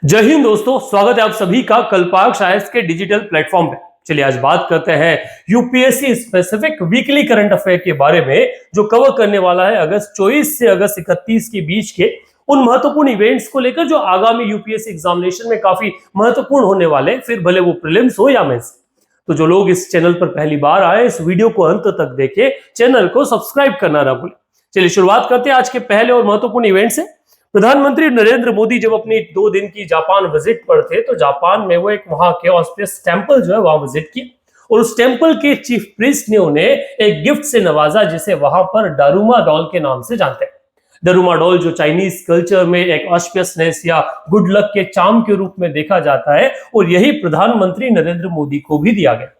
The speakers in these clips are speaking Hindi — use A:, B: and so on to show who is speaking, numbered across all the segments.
A: जय हिंद दोस्तों, स्वागत है आप सभी का कल्पाक्ष आईएएस के डिजिटल प्लेटफॉर्म पे। चलिए आज बात करते हैं UPSC specific weekly current affair के बारे में, जो कवर करने वाला है अगस्त 24 से अगस्त 31 के बीच के उन महत्वपूर्ण इवेंट्स को लेकर जो आगामी यूपीएससी एग्जामिनेशन में काफी महत्वपूर्ण होने वाले हैं, फिर भले वो प्रीलिम्स हो या मेंस। तो जो लोग इस चैनल पर पहली बार आए, इस वीडियो को अंत तक देखें, चैनल को सब्सक्राइब करना ना भूलें। चलिए शुरुआत करते हैं आज के पहले और महत्वपूर्ण इवेंट से। प्रधानमंत्री नरेंद्र मोदी जब अपनी 2 दिन की जापान विजिट पर थे, तो जापान में वो एक वहां के ऑस्पियस टेंपल जो है वहां विजिट किया और उस टेंपल के चीफ प्रीस्ट ने उन्हें एक गिफ्ट से नवाजा, जिसे वहां पर दारुमा डॉल के नाम से जानते हैं। दारुमा डॉल जो चाइनीज कल्चर में एक ऑस्पियसनेस या गुड लक के चार्म के रूप में देखा जाता है, और यही प्रधानमंत्री नरेंद्र मोदी को भी दिया गया।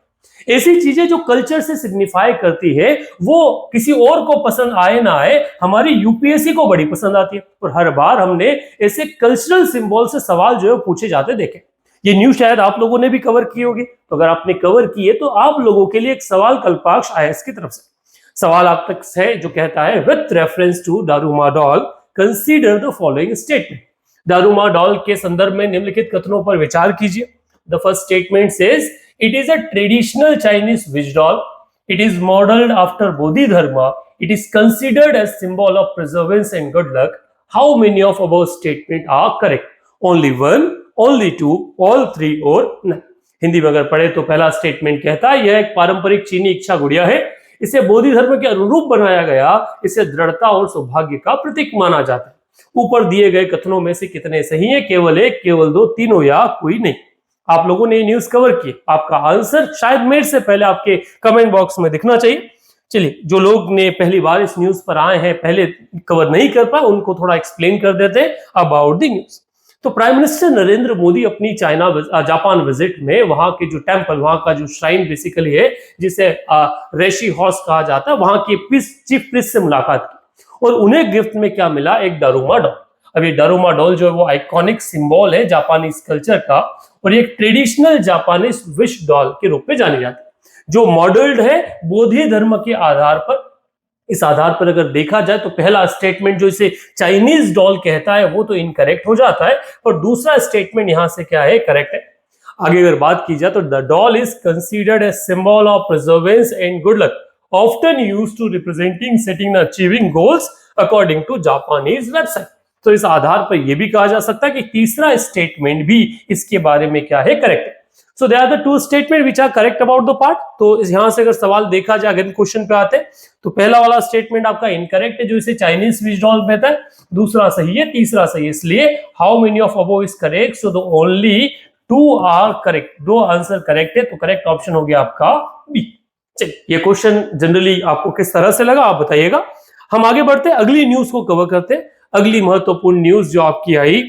A: ऐसी चीजें जो कल्चर से सिग्निफाई करती है, वो किसी और को पसंद आए ना आए, हमारी यूपीएससी को बड़ी पसंद आती है। और हर बार हमने ऐसे कल्चरल सिंबल से सवाल जो है पूछे जाते देखे। ये न्यूज शायद आप लोगों ने भी कवर की होगी, तो अगर आपने कवर की है तो आप लोगों के लिए एक सवाल कल्पाक्ष आईएएस की तरफ से। सवाल आप तक है जो कहता है, with reference to Daruma doll consider the following statement. Daruma doll के संदर्भ में निम्नलिखित कथनों पर विचार कीजिए। The first statement says, it is a traditional Chinese witch doll. It is modeled after Bodhidharma. It is considered as symbol of perseverance and good luck. How many of above statement are correct? Only one, only two, all three or none. Hindi में अगर पढ़े तो पहला स्टेटमेंट कहता है, यह एक पारंपरिक चीनी इच्छा गुड़िया है। इसे बोधि धर्म के अनुरूप बनाया गया। इसे दृढ़ता और सौभाग्य का प्रतीक माना जाता है। ऊपर दिए गए कथनों में से कितने सही है? केवल एक, केवल दो, तीनों या कोई नहीं। आप लोगों ने न्यूज कवर की, आपका आंसर शायद मेरे से पहले आपके कमेंट बॉक्स में दिखना चाहिए। चलिए, जो लोग ने पहली बार इस न्यूज पर आए हैं, पहले कवर नहीं कर पाए, उनको थोड़ा एक्सप्लेन कर देते हैं अबाउट द न्यूज। तो प्राइम मिनिस्टर नरेंद्र मोदी अपनी जापान विजिट में वहां के जो टेंपल, वहां का जो श्राइन बेसिकली है, जिसे रेशी हॉर्स कहा जाता है, वहां के चीफ प्रीस्ट से मुलाकात की और उन्हें गिफ्ट में क्या मिला? एक दारुमा डॉल। अब ये दारुमा डॉल जो है वो आइकॉनिक सिंबल है जापानीज कल्चर का, और ये एक ट्रेडिशनल जापानीज विश डॉल के रूप में जानी जाती है, जो मॉडल्ड है बोधि धर्म के आधार पर। इस आधार पर अगर देखा जाए तो पहला स्टेटमेंट जो इसे चाइनीज डॉल कहता है वो तो इनकरेक्ट हो जाता है, और दूसरा स्टेटमेंट यहां से क्या है? करेक्ट है। आगे अगर बात की जाए तो the doll is considered as symbol of perseverance and good luck, often used to representing setting achieving goals according to Japanese website. तो इस आधार पर यह भी कहा जा सकता है कि तीसरा स्टेटमेंट भी इसके बारे में क्या है? करेक्ट है। So they are the two statement which are correct about the part. तो यहां से अगर सवाल देखा जाए, अगर क्वेश्चन पे आते हैं, तो पहला वाला स्टेटमेंट आपका इनकरेक्ट है, जो इसे चाइनीज विच डॉल कहता है। दूसरा सही है, तीसरा सही है। इसलिए how many of above is correct? So the only 2 are correct. 2 answer correct है, तो करेक्ट ऑप्शन हो गया आपका बी। चलिए, ये क्वेश्चन जनरली आपको किस तरह से लगा आप बताइएगा। हम आगे बढ़ते हैं, अगली न्यूज को कवर करते हैं। अगली महत्वपूर्ण न्यूज जो आपकी आई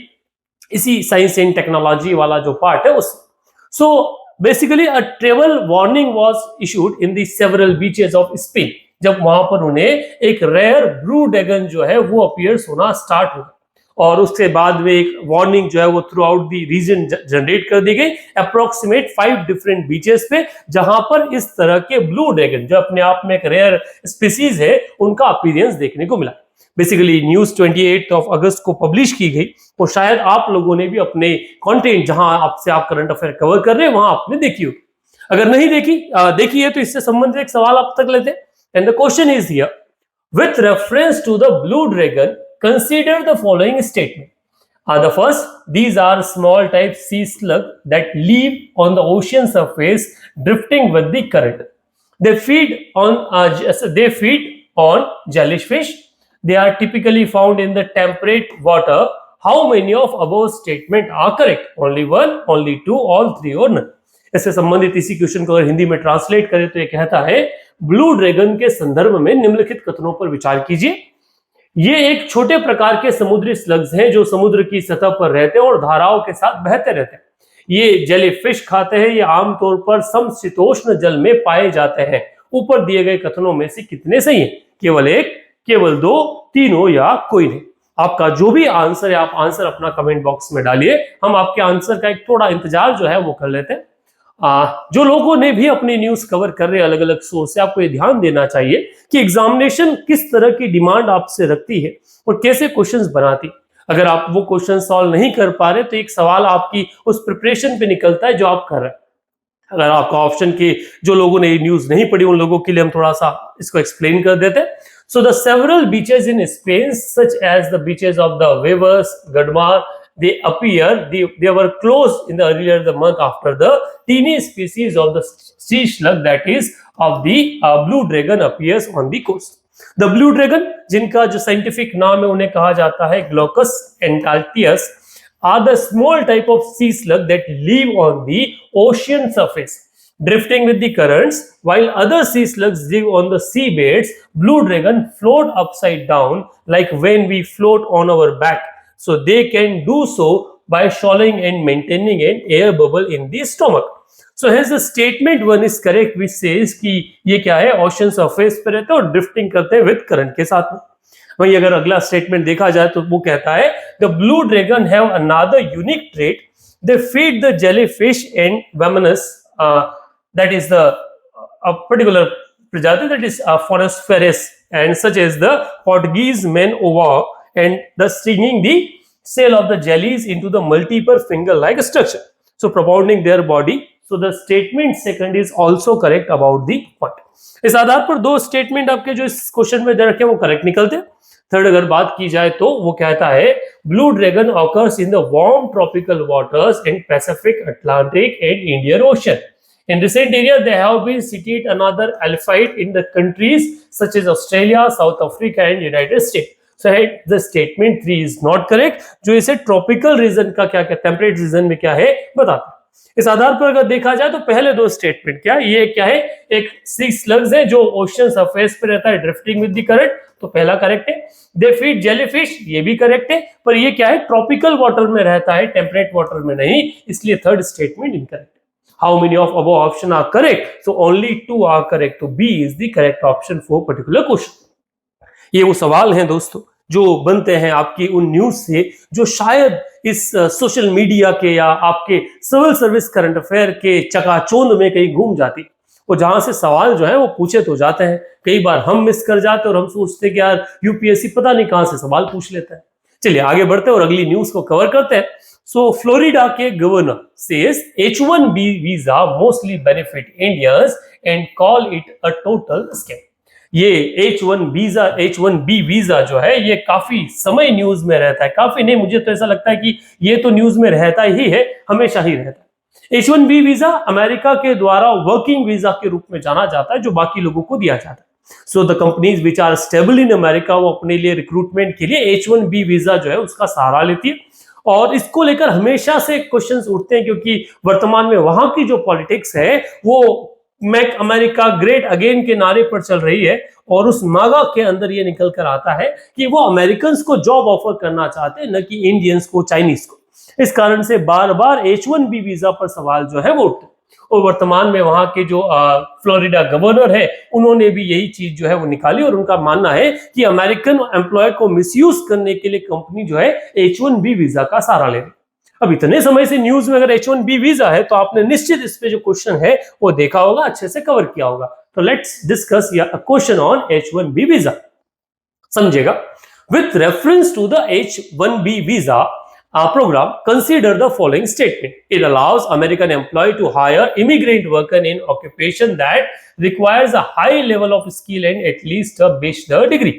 A: इसी साइंस एंड टेक्नोलॉजी वाला जो पार्ट है उस। So basically a travel warning was issued in the several beaches of Spain, जब वहां पर उन्हें एक रेयर ब्लू ड्रैगन जो है वो अपीयर्स होना स्टार्ट हुआ, और उसके बाद में एक वार्निंग जो है वो throughout the region generate कर दी गई, अप्रोक्सीमेट 5 डिफरेंट बीचेस पे, जहां पर इस तरह के ब्लू ड्रैगन जो अपने आप में एक रेयर स्पीसीज है, उनका अपीयरेंस देखने को मिला। बेसिकली न्यूज 28 ऑफ अगस्त को पब्लिश की गई, और शायद आप लोगों ने भी अपने कंटेंट जहां आपसे आप करंट अफेयर कवर कर रहे हैं वहां आपने देखी होगी। अगर नहीं देखी है तो इससे संबंधित एक सवाल आप तक लेते हैं। And the question is here, with reference to the blue dragon consider the following statement. The first, these are small type sea slug that live on the ocean surface, drifting with the current. They feed on jellyfish. They are typically found in the temperate water. How many of above statement are correct? Only one, only two, all three or none. इससे संबंधित इसी क्वेश्चन को अगर हिंदी में ट्रांसलेट करें तो ये कहता है, ब्लू ड्रैगन के संदर्भ में निम्नलिखित कथनों पर विचार कीजिए। ये एक छोटे प्रकार के समुद्री स्लग्स हैं जो समुद्र की सतह पर रहते हैं और धाराओं के साथ बहते रहते हैं। ये जेलीफिश खाते हैं। ये आमतौर पर समशीतोष्ण जल में पाए जाते हैं। ऊपर दिए गए कथनों में से कितने सही हैं? केवल एक, केवल दो, तीनों या कोई नहीं। आपका जो भी आंसर है, आप आंसर अपना कमेंट बॉक्स में डालिए। हम आपके आंसर का एक थोड़ा इंतजार जो है वो कर लेते हैं। जो लोगों ने भी अपनी न्यूज कवर कर रहे हैं अलग अलग सोर्स से, आपको ये ध्यान देना चाहिए कि एग्जामिनेशन किस तरह की डिमांड आपसे रखती है और कैसे क्वेश्चंस बनाती। अगर आप वो क्वेश्चन सॉल्व नहीं कर पा रहे तो एक सवाल आपकी उस प्रिपरेशन पे निकलता है जो आप कर रहे हैं। अगर आपका ऑप्शन के जो लोगों ने न्यूज नहीं पढ़ी उन लोगों के लिए हम थोड़ा सा इसको एक्सप्लेन कर देते हैं। So the several beaches in Spain such as the beaches of the wavers, गडमार, they appear they were closed in the earlier the month after the teeny species of the sea slug that is of the blue dragon appears on the coast. The blue dragon जिनका जो साइंटिफिक नाम है उन्हें कहा जाता है Glaucus एंटाल्टियस are the small type of sea slug that live on the ocean surface drifting with the currents, while other sea slugs live on the seabeds. Blue dragon float upside down like when we float on our back, so they can do so by swallowing and maintaining an air bubble in the stomach. So hence the statement one is correct which says कि ये क्या है, ocean surface पे रहते हैं और ड्रिफ्टिंग करते हैं with current के साथ में। वहीं अगर अगला स्टेटमेंट देखा जाए तो वो कहता है the blue dragon have another unique trait. They feed the jellyfish and venomous, that is the a particular प्रजाति that is Phonosferus, and such as the Portuguese man ova, and thus stinging the cell of the jellies into the multiple finger-like structure, so propounding their body. So the statement second is also correct about the point. इस आधार पर दो स्टेटमेंट आपके जो इस क्वेश्चन में दे रखे हैं वो करेक्ट निकलते हैं। थर्ड अगर बात की जाए तो वो कहता है blue dragon occurs in the warm tropical waters in Pacific, Atlantic and Indian ocean. In recent years, there have been cited another alphabet in the countries such as Australia, South Africa, and United States. So the statement 3 is not correct. जो इसे ट्रॉपिकल रीजन का क्या टेम्परेट रीजन में क्या है बताता है। इस आधार पर अगर देखा जाए तो पहले दो स्टेटमेंट क्या है, ये क्या है, एक सी स्लग्स है जो ओशन सरफेस पे रहता है ड्रिफ्टिंग विद द करंट, तो पहला करेक्ट है। दे फीड जेलीफिश, ये भी करेक्ट है, पर ये क्या है, ट्रॉपिकल वाटर में रहता है, टेम्परेट वाटर में नहीं, इसलिए third statement incorrect. How many of above option are correct? So only 2 are correct. So B is the correct option for particular question. ये वो सवाल हैं दोस्तों जो बनते हैं आपकी उन न्यूज से जो शायद इस सोशल मीडिया के या आपके सिविल सर्विस करंट अफेयर के चकाचौंध में कहीं घूम जाती, और जहां से सवाल जो है वो पूछे तो जाते हैं, कई बार हम मिस कर जाते हैं और हम सोचते हैं कि यार यूपीएससी पता नहीं कहां से सवाल पूछ लेता है। चलिए आगे बढ़ते हैं और अगली न्यूज को कवर करते हैं। So Florida के governor says H1B visa mostly benefit Indians and call it a total scam. ये H1B वीजा जो है ये काफी समय न्यूज में रहता है, काफी नहीं, मुझे तो ऐसा लगता है कि ये तो न्यूज में रहता ही है, हमेशा ही रहता है। H1B वीजा अमेरिका के द्वारा वर्किंग वीजा के रूप में जाना जाता है जो बाकी लोगों को दिया जाता है। So the companies which are stable in America वो अपने लिए रिक्रूटमेंट के लिए H1B वीजा जो है उसका सहारा लेती है, और इसको लेकर हमेशा से क्वेश्चंस उठते हैं क्योंकि वर्तमान में वहां की जो पॉलिटिक्स है वो मेक अमेरिका ग्रेट अगेन के नारे पर चल रही है, और उस नागा के अंदर ये निकल कर आता है कि वो अमेरिकन को जॉब ऑफर करना चाहते हैं, न कि इंडियंस को, चाइनीज को। इस कारण से बार बार H1B वीजा पर सवाल जो है वो उठते हैं, और वर्तमान में वहां के जो फ्लोरिडा गवर्नर है उन्होंने भी यही चीज जो है वो निकाली, और उनका मानना है कि अमेरिकन एम्प्लॉय को मिसयूज करने के लिए कंपनी जो है H1B वीजा का सहारा ले रही। अब इतने समय से न्यूज में अगर H1B वीजा है तो आपने निश्चित इस पे जो क्वेश्चन है वो देखा होगा, अच्छे से कवर किया होगा। तो let's discuss question on H1B visa. समझेगा, with reference to the H1B visa program, consider the following statement. It allows American employee to hire immigrant worker in occupation that requires a high level of skill and at least a bachelor degree.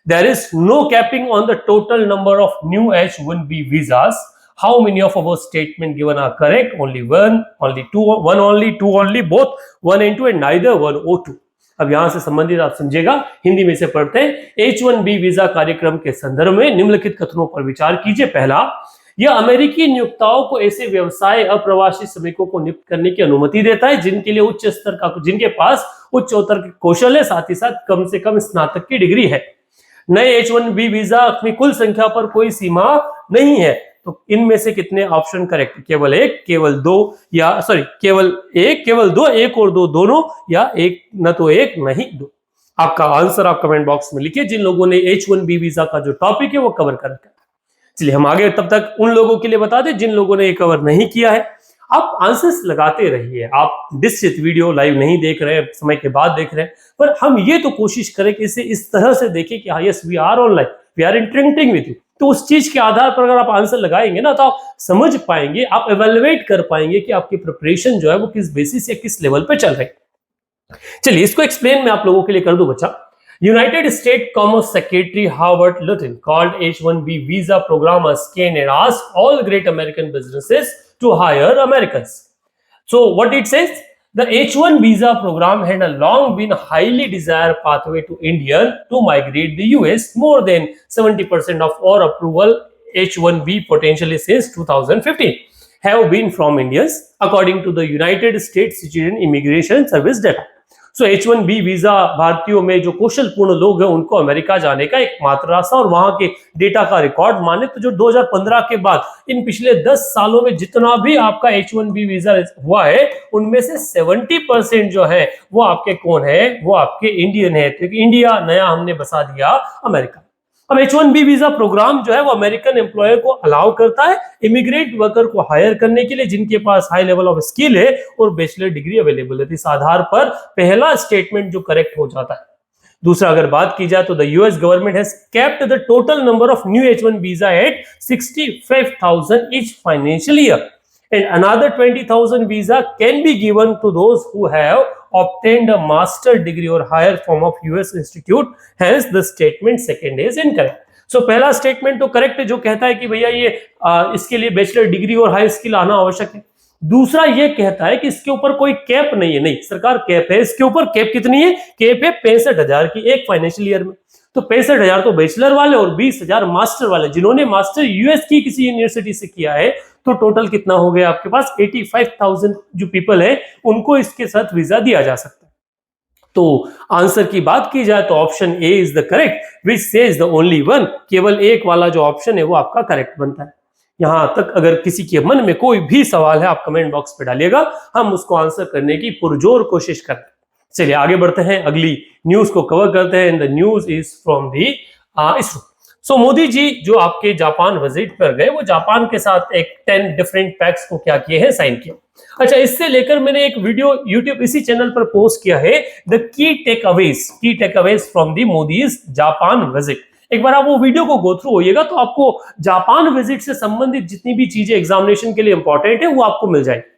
A: There is no capping on the total number of new H1B visas. How many of our statement given are correct? Only one, only two, one only, two only, both, one and two, and neither one or two. अब यहां से संबंधित आप समझेगा, हिंदी में से पढ़ते हैं। H1B वीजा कार्यक्रम के संदर्भ में निम्नलिखित कथनों पर विचार कीजिए। पहला, यह अमेरिकी नियोक्ताओं को ऐसे व्यवसाय अप्रवासी श्रमिकों को नियुक्त करने की अनुमति देता है जिनके लिए उच्च स्तर का, जिनके पास उच्चतर कौशल है, साथ ही साथ कम से कम स्नातक की डिग्री है। नए H1B वीजा अपनी कुल संख्या पर कोई सीमा नहीं है, तो इनमें से कितने ऑप्शन करेक्ट? केवल एक, केवल दो, या सॉरी केवल एक, केवल दो, एक और दो, दोनों, या एक, न तो एक नहीं दो। आपका आंसर आप कमेंट बॉक्स में लिखिए जिन लोगों ने H1B वीजा का जो टॉपिक है वो कवर कर रखा है। चलिए हम आगे तब तक उन लोगों के लिए बता दें जिन लोगों ने ये कवर नहीं किया है। आप आंसर्स लगाते रहिए, आप निश्चित वीडियो लाइव नहीं देख रहे हैं, समय के बाद देख रहे हैं, पर हम ये तो कोशिश करें कि इसे इस तरह से देखें कि हाँ yes we are online, we are interacting with you, तो उस चीज के आधार पर अगर आप आंसर लगाएंगे ना तो आप समझ पाएंगे, आप एवेलुएट कर पाएंगे कि आपकी प्रिपरेशन जो है वो किस बेसिस या किस लेवल पे चल रही है। चलिए इसको एक्सप्लेन मैं आप लोगों के लिए कर दूं बच्चा। United States Commerce Secretary Howard Lutton called H-1B visa program a scam and asked all great American businesses to hire Americans. So what it says, the H-1 visa program had a long been a highly desired pathway to Indian to migrate the US. More than 70% of all approval H-1B potentially since 2015 have been from Indians, according to the United States Citizen Immigration Service data. So H-1B visa भारतीयों में जो कौशल पूर्ण लोग हैं उनको अमेरिका जाने का एकमात्र रास्ता, और वहां के डेटा का रिकॉर्ड माने तो जो 2015 के बाद इन पिछले 10 सालों में जितना भी आपका H-1B वीजा हुआ है उनमें से 70% जो है वो आपके कौन है, वो आपके इंडियन है, क्योंकि इंडिया नया हमने बसा दिया अमेरिका। अब H-1B वीजा प्रोग्राम जो है वो अमेरिकन एम्प्लॉयर को अलाउ करता है इमिग्रेंट वर्कर को हायर करने के लिए जिनके पास हाई लेवल ऑफ स्किल है और बैचलर डिग्री अवेलेबल है। इस आधार पर पहला स्टेटमेंट जो करेक्ट हो जाता है। दूसरा अगर बात की जाए तो the US government has kept the total number of new H-1 visa at 65,000 each financial year and another 20,000 visa can be given to those who have obtained a master degree or higher form of US institute. Hence the statement second is incorrect. So पहला स्टेटमेंट तो करेक्ट है जो कहता है कि भैया ये इसके लिए बैचलर डिग्री और हाई स्किल आना आवश्यक है। दूसरा ये कहता है कि इसके ऊपर कोई कैप नहीं है, नहीं सरकार कैप है इसके ऊपर। कैप कितनी है? कैप है 65,000 की एक फाइनेंशियल ईयर में। तो 65,000 तो बैचलर वाले और 20,000 मास्टर वाले, जिन्होंने मास्टर यूएस की किसी यूनिवर्सिटी से किया है। तो टोटल कितना हो गया आपके पास? 85,000 जो पीपल है उनको इसके साथ वीजा दिया जा सकता है। तो आंसर की बात की जाए तो option A is the correct which says the only one, केवल एक वाला जो ऑप्शन है वो आपका करेक्ट बनता है। यहां तक अगर किसी के मन में कोई भी सवाल है आप कमेंट बॉक्स पे डालिएगा, हम उसको आंसर करने की पुरजोर कोशिश करें। चलिए आगे बढ़ते हैं, अगली न्यूज को कवर करते हैं। The news is from the ISRO. So Modi ji जो आपके जापान विजिट पर गए वो जापान के साथ एक 10 डिफरेंट पैक्ट्स को क्या किए हैं, साइन किया। अच्छा, इससे लेकर मैंने एक वीडियो यूट्यूब इसी चैनल पर पोस्ट किया है, the key takeaways from the Modi's Japan visit. एक बार आप वो वीडियो को गो थ्रू होइएगा तो आपको जापान विजिट से संबंधित जितनी भी चीजें एग्जामिनेशन के लिए इंपॉर्टेंट है वो आपको मिल जाएगी।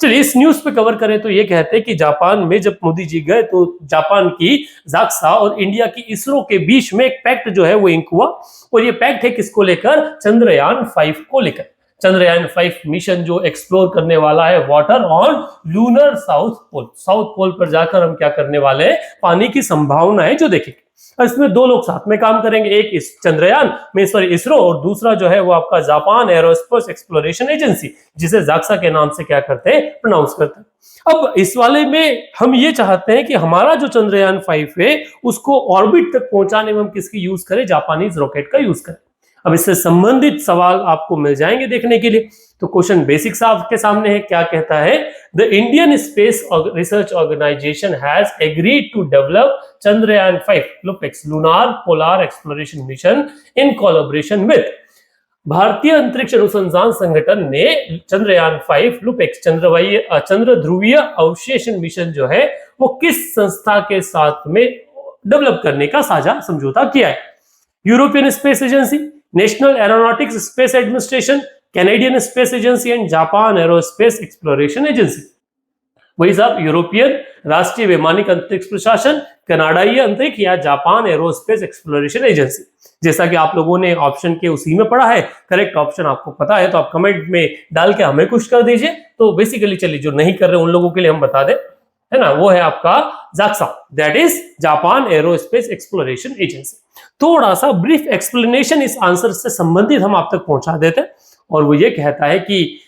A: चलिए इस न्यूज पे कवर करें तो ये कहते हैं कि जापान में जब मोदी जी गए तो जापान की जाक्सा और इंडिया की इसरो के बीच में एक पैक्ट जो है वो इंक हुआ, और ये पैक्ट है किसको लेकर? चंद्रयान 5 को लेकर। चंद्रयान 5 मिशन जो एक्सप्लोर करने वाला है water on lunar south pole पर जाकर हम क्या करने वाले हैं, पानी की संभावना है जो देखेंगे। इसमें दो लोग साथ में काम करेंगे, एक इस चंद्रयान में इसरो और दूसरा जो है वो आपका जापान एरोस्पेस एक्सप्लोरेशन एजेंसी, जिसे जाक्सा के नाम से क्या करते हैं, प्रोनाउंस करते हैं। अब इस वाले में हम ये चाहते हैं कि हमारा जो चंद्रयान 5 है उसको ऑर्बिट तक पहुंचाने में हम किसकी यूज करें? जापानीज रॉकेट का यूज करें। अब इससे संबंधित सवाल आपको मिल जाएंगे देखने के लिए। तो क्वेश्चन बेसिक्स आपके सामने है, क्या कहता है? The Indian space research organisation has agreed to develop Chandrayaan 5 LUPEX lunar polar exploration mission in collaboration with. भारतीय अंतरिक्ष अनुसंधान संगठन ने चंद्रयान 5 लुपेक्स चंद्र ध्रुवीय अवशेषण मिशन जो है वो किस संस्था के साथ में डेवलप करने का साझा समझौता किया है? European space agency, national aeronautics space administration, Canadian space agency and Japan aerospace exploration agency. वही साहब, यूरोपियन राष्ट्रीय वैमानिक अंतरिक्ष प्रशासन, कनाडाई अंतरिक्ष या जापान एरोस्पेस एक्सप्लोरेशन एजेंसी। जैसा कि आप लोगों ने ऑप्शन के उसी में पढ़ा है, करेक्ट ऑप्शन आपको पता है तो आप कमेंट में डाल के हमें खुश कर दीजिए। तो बेसिकली चलिए जो नहीं कर रहे उन लोगों के लिए हम बता दें, है ना, वो है आपका JAXA, that is Japan aerospace exploration agency. थोड़ा सा ब्रीफ एक्सप्लेनेशन इस आंसर से संबंधित हम आप तक पहुंचा देते हैं, और वो ये कहता है कि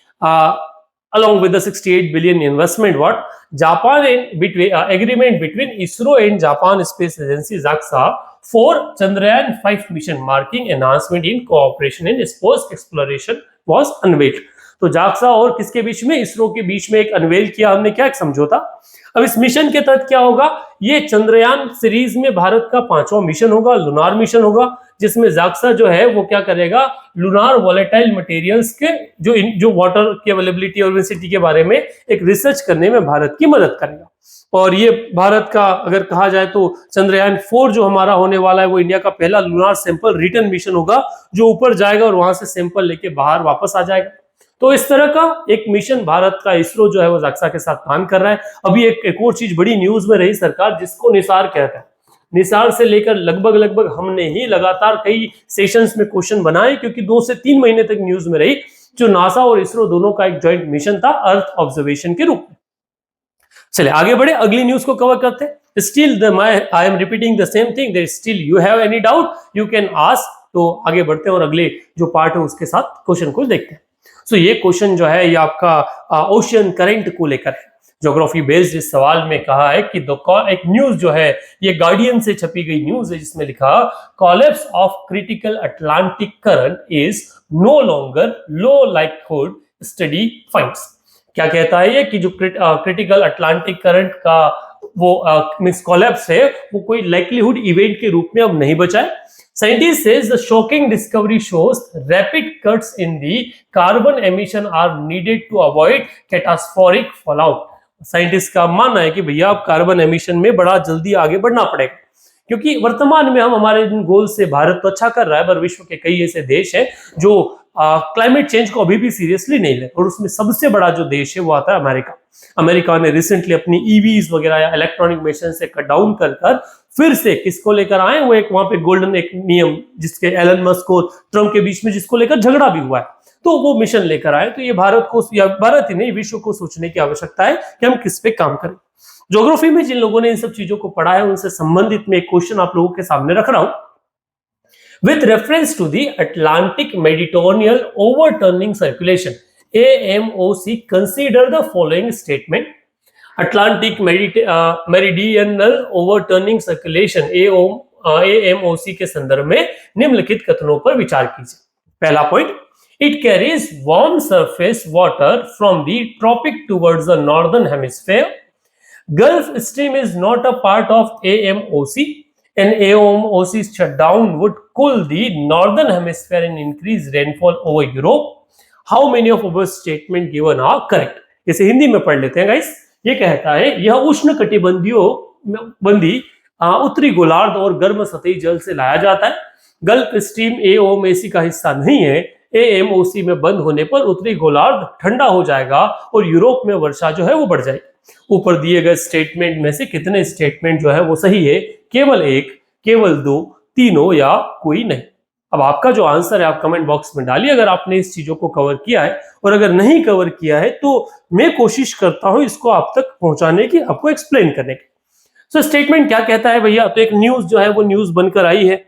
A: along with the 68 billion investment what Japan and between agreement between ISRO and Japan Space Agency JAXA for Chandrayaan 5 mission marking enhancement in cooperation in space exploration was unveiled। तो जाक्सा और किसके बीच में, इसरो के बीच में एक अनवेल किया हमने, क्या एक समझौता। अब इस मिशन के तहत क्या होगा, ये चंद्रयान सीरीज में भारत का 5वां मिशन होगा, लुनार मिशन होगा, जिसमें जाक्सा जो है वो क्या करेगा, लुनार वॉलेटाइल मटेरियल्स के जो वाटर की अवेलेबिलिटी और डेंसिटी के बारे में एक रिसर्च करने में भारत की मदद करेगा। और ये भारत का अगर कहा जाए तो चंद्रयान 4 जो हमारा होने वाला है वो इंडिया का पहला लुनार सैंपल रिटर्न मिशन होगा, जो ऊपर जाएगा और वहां से सैंपल लेके बाहर वापस आ जाएगा। तो इस तरह का एक मिशन भारत का इसरो जो है वो जाक्सा के साथ प्लान कर रहा है। अभी एक और चीज बड़ी न्यूज में रही सरकार, जिसको निसार कहता है। निसार से लेकर लगभग हमने ही लगातार कई सेशंस में क्वेश्चन बनाए, क्योंकि 2 से 3 महीने तक न्यूज में रही, जो नासा और इसरो दोनों का एक ज्वाइंट मिशन था अर्थ ऑब्जर्वेशन के रूप में। चलिए आगे बढ़े, अगली न्यूज को कवर करते हैं। Still I am repeating the same thing, there still you have any doubt you can ask. तो आगे बढ़ते हैं और अगले जो पार्ट है उसके साथ क्वेश्चन को देखते हैं। सो ये क्वेश्चन जो है ये आपका ओशियन करंट को लेकर है, ज्योग्राफी बेस्ड। इस सवाल में कहा है कि एक न्यूज जो है ये गार्डियन से छपी गई न्यूज है, जिसमें लिखा collapse of critical Atlantic current is no longer low likelihood study finds. क्या कहता है ये कि जो क्रिटिकल अटलांटिक करंट का वो मींस कोलैप्स है वो कोई लाइक्लीहुड इवेंट के रूप में अब नहीं बचा है। Scientists says the shocking discovery shows rapid cuts in the carbon emission are needed to avoid catastrophic fallout. Scientist का मानना है कि भैया अब कार्बन एमिशन में बड़ा जल्दी आगे बढ़ना पड़ेगा, क्योंकि वर्तमान में हम हमारे गोल से भारत तो अच्छा कर रहा है, पर विश्व के कई ऐसे देश हैं जो क्लाइमेट चेंज को अभी भी सीरियसली नहीं ले, और उसमें सबसे बड़ा जो देश है वो आता है अमेरिका। अमेरिका ने रिसेंटली अपनी ईवीज वगैरह या इलेक्ट्रॉनिक मशीन से कट डाउन कर फिर से किसको लेकर आए, वो एक वहां पे गोल्डन एक नियम, जिसके एलन मस्क और ट्रम्प के बीच में जिसको लेकर झगड़ा भी हुआ है, तो वो मिशन लेकर आए। तो ये भारत को, या भारत ही नहीं विश्व को सोचने की आवश्यकता है कि हम किस पे काम करें। ज्योग्राफी में जिन लोगों ने इन सब चीजों को पढ़ा है उनसे संबंधित मैं एक क्वेश्चन आप लोगों के सामने रख रहा हूं। With reference to the Atlantic Meridional Overturning Circulation, AMOC, consider the following statement. Atlantic Meridional Overturning Circulation AMOC के संदर्भ में निम्नलिखित कथनों पर विचार कीजिए। पहला point, it carries warm surface water from the tropic towards the northern hemisphere. Gulf Stream is not a part of AMOC. An AMOC shutdown would cool the northern hemisphere and increase rainfall over Europe. How many of our statement given are correct? इसे हिंदी में पढ़ लेते हैं गाइस। ये कहता है यह उष्ण कटिबंधी उत्तरी गोलार्ध और गर्म सतही जल से लाया जाता है। गल्फ स्ट्रीम AMOC का हिस्सा नहीं है। AMOC में बंद होने पर उत्तरी गोलार्ध ठंडा हो जाएगा और यूरोप में वर्षा जो है वो बढ़ जाएगी। ऊपर दिए गए स्टेटमेंट में से कितने स्टेटमेंट जो है वो सही है? केवल एक, केवल दो, तीनों या कोई नहीं। अब आपका जो आंसर है आप कमेंट बॉक्स में डालिए अगर आपने इस चीजों को कवर किया है, और अगर नहीं कवर किया है तो मैं कोशिश करता हूं इसको आप तक पहुंचाने की, आपको एक्सप्लेन करने की। सो स्टेटमेंट क्या कहता है भैया? तो एक न्यूज जो है वो न्यूज बनकर आई है,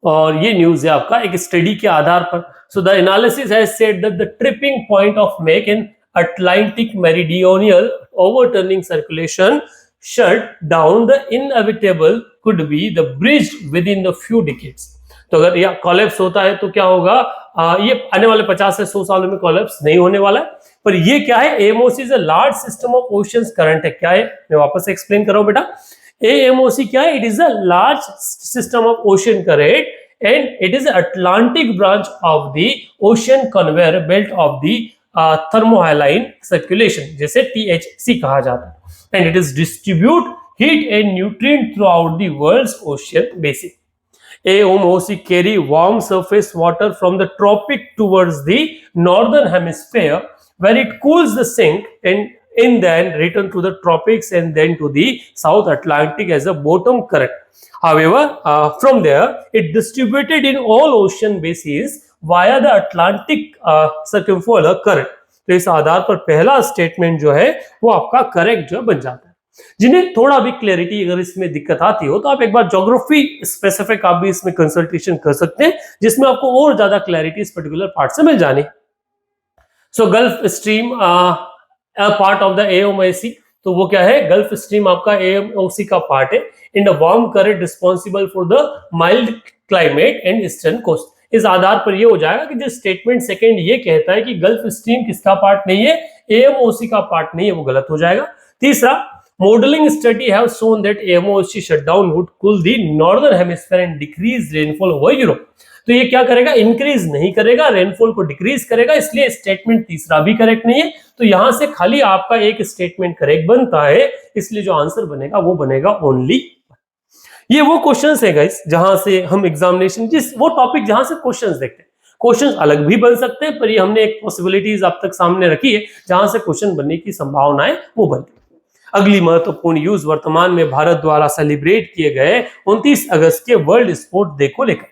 A: और ये न्यूज है आपका एक स्टडी के आधार पर। So the analysis has said that the tripping point of make in Atlantic Meridional Overturning Circulation shut down the inevitable could be the bridge within the few decades. तो अगर यह कोलैप्स होता है तो क्या होगा? ये आने वाले 50 से 100 सालों में कोलैप्स नहीं होने वाला है। पर ये क्या है? AMOC is a large system of oceans current है। क्या है? मैं वापस से एक्सप्लेन कर रहा हूं बेटा। AMOC क्या है? It is a large system of ocean current and it is the Atlantic branch of the ocean conveyor belt of the thermohaline circulation, जैसे THC कहा जाता है, and it is distribute heat and nutrient throughout the world's ocean basin. AMOC carry warm surface water from the tropic towards the northern hemisphere, where it cools the sink and then return to the tropics and then to the South Atlantic as a bottom current. However, from there it distributed in all ocean basins via the Atlantic circumpolar current. तो इस आधार पर पहला स्टेटमेंट जो है वो आपका करेक्ट जो बन जाता है। जिन्हें थोड़ा भी क्लैरिटी अगर इसमें दिक्कत आती हो तो आप एक बार ज्योग्राफी स्पेसिफिक आप भी इसमें कंसल्टेशन कर सकते हैं, जिसमें आपको और ज्यादा क्लैरिटी इस पर्टिकुलर पार्ट से मिल जानी। So gulf stream part of the AMOC, तो वो क्या है? गल्फ स्ट्रीम आपका AMOC का पार्ट है। In the warm current responsible for the mild climate and eastern coast. इस आधार पर ये हो जाएगा कि जो स्टेटमेंट सेकंड ये कहता है कि गल्फ स्ट्रीम किसका पार्ट नहीं है, एएमओसी का पार्ट नहीं है, वो गलत हो जाएगा। तीसरा, modeling study have shown that AMOC shutdown would cool the northern hemisphere and decrease rainfall over Europe। तो ये क्या करेगा, इंक्रीज नहीं करेगा, रेनफॉल को डिक्रीज करेगा, इसलिए स्टेटमेंट तीसरा भी करेक्ट नहीं है। तो यहां से खाली आपका एक स्टेटमेंट करेक्ट बनता है, इसलिए जो आंसर बनेगा वो बनेगा ओनली। ये वो क्वेश्चंस है गाइस जहां से हम एग्जामिनेशन वो टॉपिक जहां से क्वेश्चंस देखते हैं। क्वेश्चंस अलग भी बन सकते हैं, पर ये हमने एक पॉसिबिलिटीज अब तक सामने रखी है जहां से क्वेश्चन बनने की संभावनाएं वो बनती है। अगली महत्वपूर्ण न्यूज वर्तमान में भारत द्वारा सेलिब्रेट किए गए 29 अगस्त के वर्ल्ड स्पोर्ट डे को लेकर।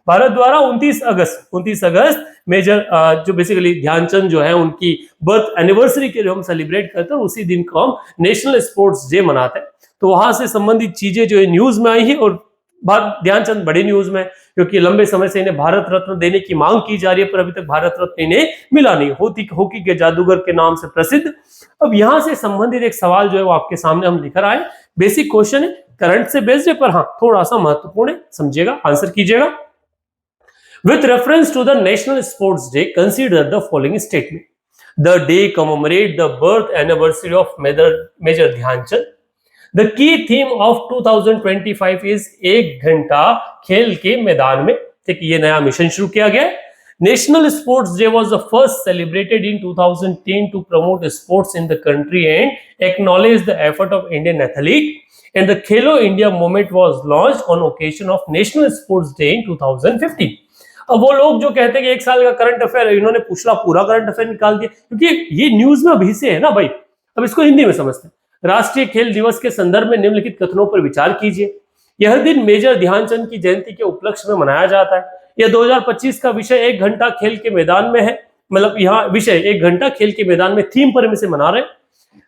A: भारत द्वारा 29 अगस्त मेजर जो बेसिकली ध्यानचंद जो है उनकी बर्थ एनिवर्सरी के लिए हम सेलिब्रेट करते हैं, उसी दिन को हम नेशनल स्पोर्ट्स डे मनाते हैं। तो वहां से संबंधित चीजें जो है न्यूज में आई है, और ध्यानचंद बड़े न्यूज में, क्योंकि लंबे समय से इन्हें भारत रत्न देने की मांग की जा रही है, पर अभी तक भारत रत्न इन्हें मिला नहीं। हॉकी के जादूगर के नाम से प्रसिद्ध। अब यहां से संबंधित एक सवाल जो है वो आपके सामने हम लेकर आए। बेसिक क्वेश्चन है, करंट से बेस्ड है, पर हाँ थोड़ा सा महत्वपूर्ण है, समझिएगा, आंसर कीजिएगा। With reference to the National Sports Day, consider the following statement. The day commemorates the birth anniversary of Major Dhyanchand. The key theme of 2025 is एक घंटा खेल के मैदान में। ठीक, ये नया मिशन शुरू किया गया है। National Sports Day was the first celebrated in 2010 to promote sports in the country and acknowledge the effort of Indian athlete. And the Khelo India movement was launched on occasion of National Sports Day in 2015. अब वो लोग जो कहते हैं कि एक साल का करंट अफेयर, इन्होंने पूरा करंट अफेयर निकाल दिया, क्योंकि ये न्यूज में अभी से है ना भाई। अब इसको हिंदी में समझते हैं। राष्ट्रीय खेल दिवस के संदर्भ में निम्नलिखित कथनों पर विचार कीजिए। यह दिन मेजर ध्यानचंद की जयंती के उपलक्ष्य में मनाया जाता है। यह 2025 का विषय एक घंटा खेल के मैदान में है, मतलब यहाँ विषय एक घंटा खेल के मैदान में थीम पर इसे मना रहे हैं।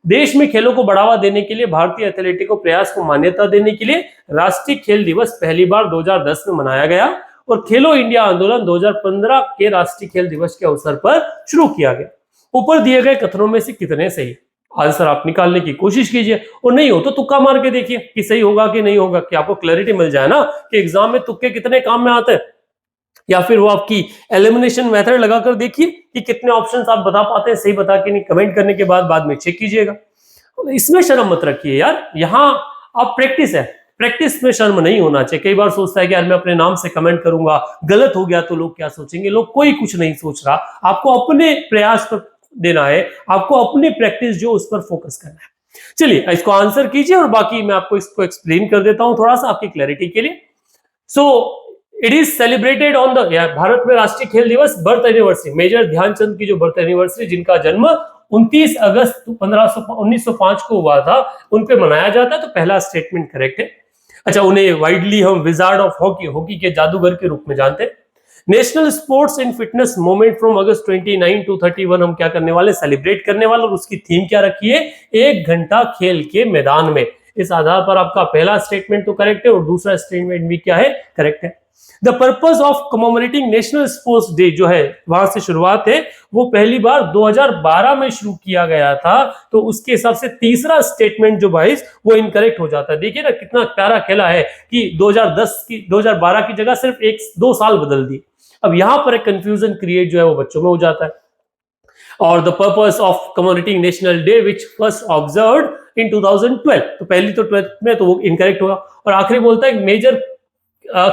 A: देश में खेलों को बढ़ावा देने के लिए भारतीय एथलेटिक्स प्रयास को मान्यता देने के लिए राष्ट्रीय खेल दिवस पहली बार 2010 में मनाया गया, और खेलो इंडिया आंदोलन 2015 के राष्ट्रीय खेल दिवस के अवसर पर शुरू किया गया। ऊपर दिए गए कथनों में से कितने सही? आंसर आप निकालने की कोशिश कीजिए, और नहीं हो तो तुक्का मार के देखिए कि सही होगा कि नहीं होगा, कि आपको क्लैरिटी मिल जाए ना कि एग्जाम में तुक्के कितने काम में आते हैं। या फिर वो आपकी एलिमिनेशन मेथड लगाकर देखिए कि कितने ऑप्शंस आप बता पाते हैं, सही बता के नहीं। कमेंट करने के बाद में चेक कीजिएगा। इसमें शर्म मत रखिए यार, यहाँ आप प्रैक्टिस में शर्म नहीं होना चाहिए। कई बार सोचता है कि यार मैं अपने नाम से कमेंट करूंगा, गलत हो गया तो लोग क्या सोचेंगे। लोग कोई कुछ नहीं सोच रहा, आपको अपने प्रयास पर देना है, आपको अपनी प्रैक्टिस जो उस पर फोकस करना है। चलिए इसको आंसर कीजिए, और बाकी मैं आपको इसको एक्सप्लेन कर देता हूं थोड़ा सा आपकी क्लैरिटी के लिए। So it is celebrated on the, Bharat में राष्ट्रीय खेल दिवस बर्थ एनिवर्सरी, मेजर ध्यानचंद की जो बर्थ एनिवर्सरी, जिनका जन्म 29 अगस्त 1905 को हुआ था, उन पे मनाया जाता है। तो पहला स्टेटमेंट करेक्ट है। अच्छा, उन्हें वाइडली हम विजार्ड ऑफ हॉकी के जादूगर के रूप में जानते हैं। National sports and fitness movement from August 29 to 31 हम क्या करने वाले, सेलिब्रेट करने वाले, और उसकी थीम क्या रखी है, एक घंटा खेल के मैदान में। इस आधार पर आपका पहला स्टेटमेंट तो करेक्ट है, और दूसरा स्टेटमेंट भी क्या है, करेक्ट है। The purpose of commemorating national sports day जो है, वहां से शुरुआत है, वो पहली बार 2012 में शुरू किया गया था। तो उसके हिसाब से तीसरा स्टेटमेंट जो भाई वो इनकरेक्ट हो जाता है। देखिए ना कितना प्यारा खेला है कि 2012 की जगह सिर्फ 1-2 साल बदल दिए। अब यहां पर एक कंफ्यूजन क्रिएट जो है वो बच्चों में हो जाता है। और the purpose of commemorating national day which first observed in 2012, तो पहली तो 12 में, तो वो इनकरेक्ट होगा। और आखिरी बोलता है मेजर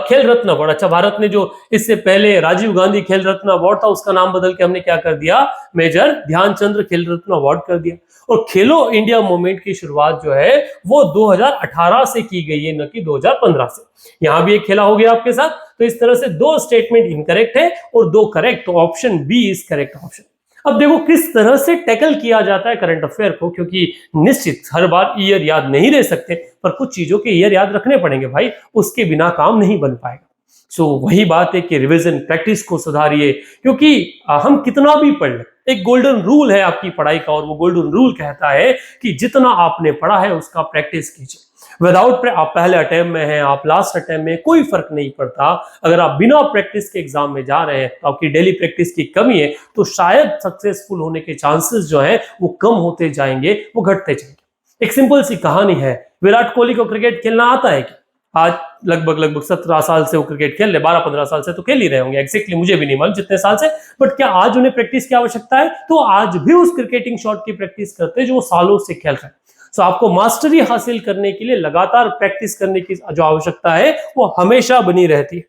A: खेल रत्न अवार्ड। अच्छा, भारत ने जो इससे पहले राजीव गांधी खेल रत्न अवार्ड था, उसका नाम बदल के हमने क्या कर दिया, मेजर ध्यानचंद्र खेल रत्न अवार्ड कर दिया। और खेलो इंडिया मूवमेंट की शुरुआत जो है वो 2018 से की गई है, न कि 2015 से। यहां भी एक खेला हो गया आपके साथ। तो इस तरह से 2 स्टेटमेंट इनकरेक्ट है और 2 करेक्ट, तो option B is correct option. अब देखो किस तरह से टैकल किया जाता है करंट अफेयर को, क्योंकि निश्चित हर बार ईयर याद नहीं रह सकते, पर कुछ चीजों के ईयर याद रखने पड़ेंगे भाई, उसके बिना काम नहीं बन पाएगा। सो वही बात है कि रिवीजन प्रैक्टिस को सुधारिए, क्योंकि हम कितना भी पढ़ लें, एक गोल्डन रूल है आपकी पढ़ाई का, और वो गोल्डन रूल कहता है कि जितना आपने पढ़ा है उसका प्रैक्टिस कीजिए। विदाउट आप पहले अटेम्प्ट में हैं, आप लास्ट अटेम्प्ट में, कोई फर्क नहीं पड़ता। अगर आप बिना प्रैक्टिस के एग्जाम में जा रहे हैं तो आपकी डेली प्रैक्टिस की कमी है, तो शायद सक्सेसफुल होने के चांसेस जो हैं वो कम होते जाएंगे, वो घटते जाएंगे। एक सिंपल सी कहानी है, विराट कोहली को क्रिकेट खेलना आता है क्या? आज लगभग 17 साल से वो क्रिकेट खेल रहे, 12-15 साल से तो खेल ही रहे होंगे, एग्जैक्टली मुझे भी नहीं मालूम जितने साल से, बट क्या आज उन्हें प्रैक्टिस की आवश्यकता है? तो आज भी उस क्रिकेटिंग शॉट की प्रैक्टिस करते हैं जो वो सालों से खेल रहे हैं। सो आपको मास्टरी हासिल करने के लिए लगातार प्रैक्टिस करने की जो आवश्यकता है वो हमेशा बनी रहती है।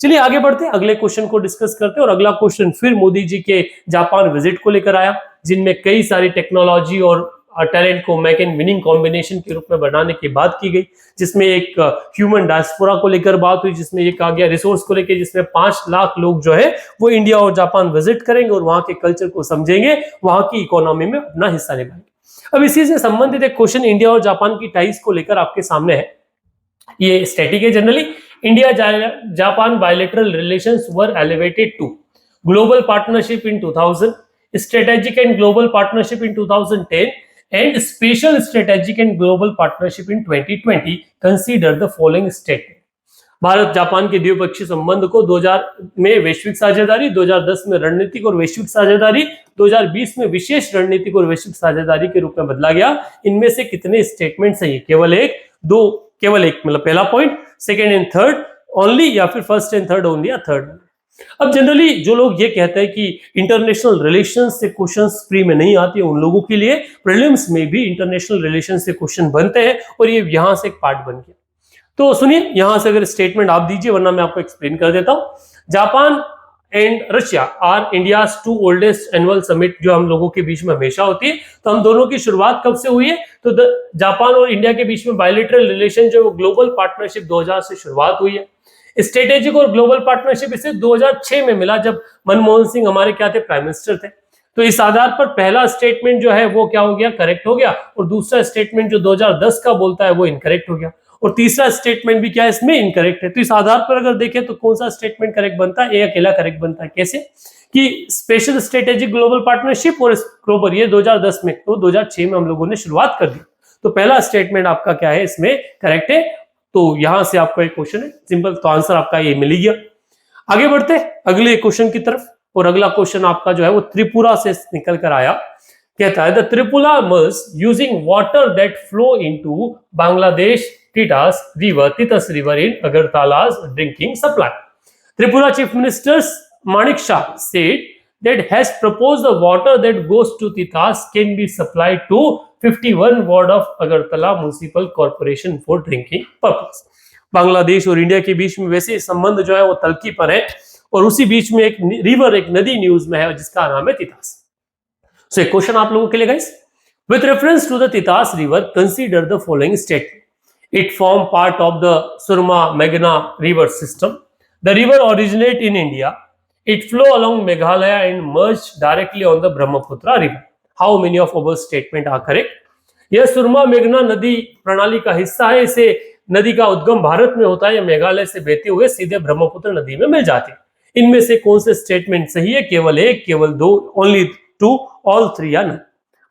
A: चलिए आगे बढ़ते हैं, अगले क्वेश्चन को डिस्कस करते हैं। और अगला क्वेश्चन फिर मोदी जी के जापान विजिट को लेकर आया, जिनमें कई सारी टेक्नोलॉजी और टैलेंट को मैक एंड विनिंग कॉम्बिनेशन के रूप में बनाने की बात की गई, जिसमें एक ह्यूमन डायस्पोरा को लेकर बात हुई, जिसमें ये कहा गया रिसोर्स को लेकर, जिसमें 5 लाख लोग जो है वो इंडिया और जापान विजिट करेंगे और वहां के कल्चर को समझेंगे, वहां की इकोनॉमी में अपना हिस्सा निभाएंगे। अब इसी से संबंधित एक क्वेश्चन इंडिया और जापान की टाइज को लेकर आपके सामने है। ये स्टैटिक है generally. India Japan bilateral relations were elevated to global partnership in 2000, strategic and global partnership in 2010 and special strategic and global partnership in 2020. Consider the following statement. Bharat Japan के द्विपक्षीय संबंध को 2000 में वैश्विक साझेदारी, 2010 में रणनीतिक और वैश्विक साझेदारी, 2020 में विशेष रणनीतिक और वैश्विक साझेदारी के रूप में बदला गया। इनमें से कितने स्टेटमेंट सही है? केवल एक, दो, केवल एक, मतलब पहला point, second and third only, या फिर फर्स्ट एंड थर्ड ओनली, या थर्ड। अब जनरली जो लोग ये कहते हैं कि इंटरनेशनल रिलेशंस से क्वेश्चंस प्री में नहीं आती, उन लोगों के लिए प्रीलिम्स में भी इंटरनेशनल रिलेशन से क्वेश्चन बनते हैं और ये यहां से एक पार्ट बन गया। तो सुनिए, यहां से अगर स्टेटमेंट आप दीजिए, वरना मैं आपको एक्सप्लेन कर देता हूं। Japan and Russia are India's 2 oldest annual summit, जो हम लोगों के बीच में हमेशा होती है। तो हम दोनों की शुरुआत कब से हुई है? तो जापान और इंडिया के बीच में बायलैटरल रिलेशन जो ग्लोबल पार्टनरशिप 2000 से शुरुआत हुई है। स्ट्रेटेजिक और ग्लोबल पार्टनरशिप इसे 2006 में मिला, जब मनमोहन सिंह हमारे क्या थे? प्राइम मिनिस्टर थे। तो इस आधार पर पहला स्टेटमेंट जो है वो क्या हो गया? करेक्ट हो गया। और दूसरा स्टेटमेंट जो 2010 का बोलता है वो इनकरेक्ट हो गया। और तीसरा स्टेटमेंट भी क्या है? इसमें इनकरेक्ट है। तो इस आधार पर अगर देखें तो कौन सा स्टेटमेंट करेक्ट बनता है? ये अकेला करेक्ट बनता है। कैसे? कि स्पेशल स्ट्रेटेजिक ग्लोबल पार्टनरशिप और ग्लोबल, ये 2010 में, तो 2006 में हम लोगों ने शुरुआत कर दी। तो पहला स्टेटमेंट आपका क्या है? इसमें करेक्ट है। तो यहां से आपका एक क्वेश्चन है सिंपल, तो आंसर आपका ये मिल गया। आगे बढ़ते अगले क्वेश्चन की तरफ। और अगला क्वेश्चन आपका जो है वो त्रिपुरा से निकल कर आया। कहता है the Tripura must using water that flow into Bangladesh Titas river in अगरतला's drinking supply. Tripura chief minister Manik Shah said that has proposed the water that goes to Titas can be supplied to 51 ward of Agartala Municipal Corporation for drinking purpose। Bangladesh और इंडिया के बीच में वैसे संबंध जो है वो तलकी पर है, और उसी बीच में एक रिवर, एक नदी न्यूज में है जिसका नाम है तितास। सो एक क्वेश्चन आप लोगों के लिए guys, with reference to the Titas river consider the following statement. It form part of the Surma मेघना river system. The river originate in India. It flow along Meghalaya and merge directly on the Brahmaputra river. How many of our statement are correct? यह सुरमा मेघना नदी प्रणाली का हिस्सा है। इसे नदी का उद्गम भारत में होता है, यह मेघालय से बहते हुए सीधे ब्रह्मपुत्र नदी में मिल जाती है। इनमें से कौन से स्टेटमेंट सही है? केवल एक, केवल दो, ओनली टू, ऑल थ्री, या नन?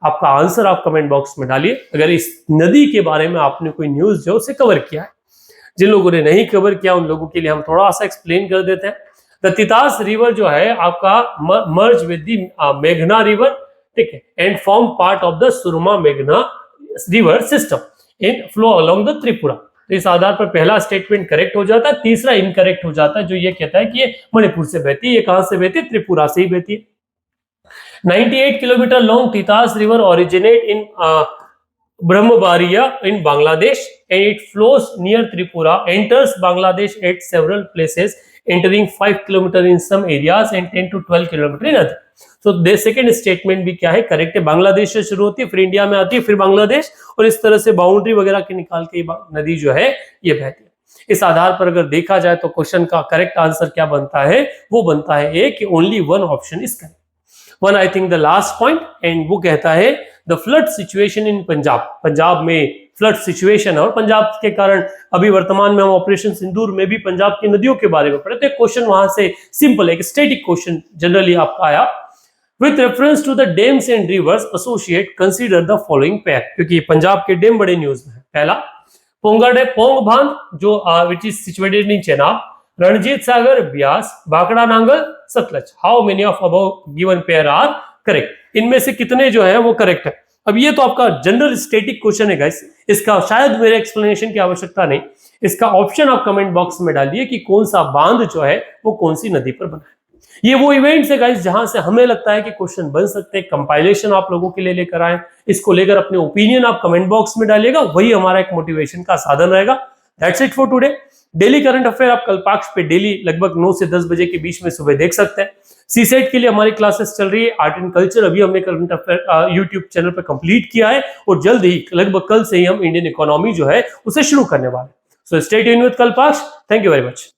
A: आपका आंसर आप कमेंट बॉक्स में डालिए। अगर इस नदी के बारे में आपने कोई न्यूज जो उसे कवर किया है, जिन लोगों ने नहीं कवर किया उन लोगों के लिए हम थोड़ा सा एक्सप्लेन कर देते हैं। द तितास रिवर जो है आपका मर्ज विद दी मेघना रिवर, ठीक है, and form part of the Surma मेघना river system in flow along the Tripura. तो इस आधार पर पहला स्टेटमेंट करेक्ट हो जाता है, तीसरा इनकरेक्ट हो जाता है, जो ये कहता है कि ये मणिपुर से बहती है। ये कहां से बहती है? त्रिपुरा से ही बहती है। 98 kilometre long Titas river originate in Brahmabaria in Bangladesh and it flows near Tripura, enters Bangladesh at several places, entering 5 km in some areas and 10 to 12 km in other. So the second statement भी क्या है? करेक्ट है। बांग्लादेश से शुरू होती है, फिर इंडिया में आती है, फिर बांग्लादेश, और इस तरह से बाउंड्री वगैरह के निकाल के नदी जो है ये बहती है। इस आधार पर अगर देखा जाए तो क्वेश्चन का करेक्ट आंसर क्या बनता है? वो बनता है ए, कि only one option is correct. One I think the last point, and वो कहता है the flood situation in Punjab. Punjab में फ्लड सिचुएशन है, और पंजाब के कारण अभी वर्तमान में हम ऑपरेशन सिंदूर में भी पंजाब की नदियों के बारे में पढ़े थे। क्वेश्चन वहां से सिंपल, एक स्टैटिक क्वेश्चन जनरली आपका आया। With reference to the dams and rivers associate consider the following pair, क्योंकि पंजाब के डैम बड़े न्यूज में है। पहला पोंगा डैम, पोंग भांग, जो which is situated in Chenab, Ranjit Sagar, Beas, Bhakra Nangal, Sutlej. How many of above given pair are correct? इनमें से कितने जो है वो करेक्ट है? अब ये तो आपका जनरल स्टैटिक क्वेश्चन है गाइस, इसका शायद मेरे एक्सप्लेनेशन की आवश्यकता नहीं। इसका ऑप्शन आप कमेंट बॉक्स में डालिए कि कौन सा बांध जो है वो कौन सी नदी पर बना है। ये वो इवेंट्स है गाइस जहां से हमें लगता है कि क्वेश्चन बन सकते हैं, कंपाइलेशन आप लोगों के लिए लेकर आए, इसको लेकर अपने ओपिनियन आप कमेंट बॉक्स में डालिएगा, वही हमारा एक मोटिवेशन का साधन रहेगा। That's it for today. Daily current affair आप कल्पाक्ष पे डेली लगभग 9 से 10 बजे के बीच में सुबह देख सकते हैं। सीसेट के लिए हमारी क्लासेस चल रही है, आर्ट एंड कल्चर अभी हमने करंट अफेयर यूट्यूब चैनल पर कंप्लीट किया है और जल्द ही लगभग कल से ही हम इंडियन इकोनॉमी जो है उसे शुरू करने वाले हैं। So stay tuned with Kalpaksh. Thank you very much.